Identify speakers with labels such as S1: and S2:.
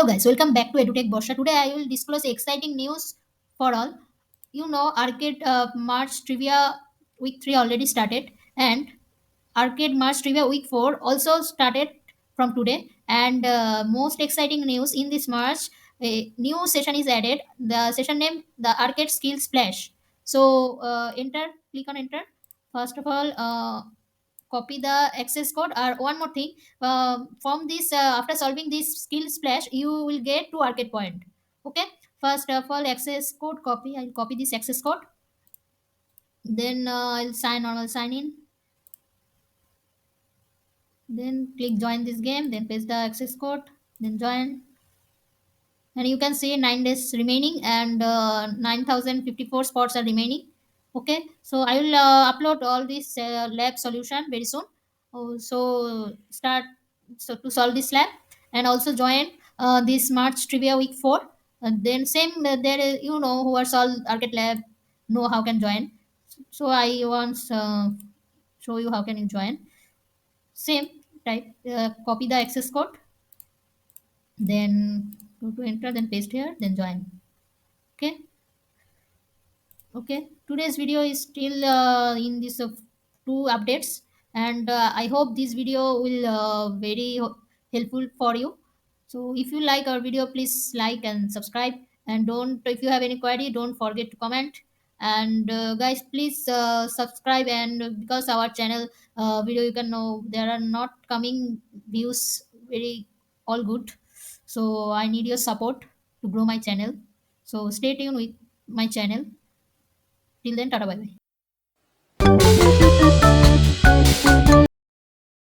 S1: Hello guys, welcome back to EduTech Borsha. Today I will disclose exciting news for all. You know, Arcade March Trivia Week 3 already started, and Arcade March Trivia Week 4 also started from today. And most exciting news in this March, a new session is added. The session name, the Arcade Skill Splash. So enter, click on enter. First of all, copy the access code. Or one more thing, from this after solving this skill splash, you will get 2 arcade point. Okay, first of all, access code copy. I'll copy this access code, then I'll sign in, then click join this game, then paste the access code, then join. And you can see 9 days remaining, and 9054 spots are remaining. Okay, so I will upload all this lab solution very soon. So start, so to solve this lab, and also join this March Trivia Week 4. And then same, there is, you know, who are solved arcade lab know how can join. So I once show you how can you join. Same type, copy the access code, then go to enter, then paste here, then join. Okay, okay, today's video is still in this two updates, and I hope this video will very helpful for you. So if you like our video, please like and subscribe, and don't, if you have any query, don't forget to comment. And guys, please subscribe, and because our channel video, you can know there are not coming views very all good, so I need your support to grow my channel. So stay tuned with my channel. Till then, tata bye bye.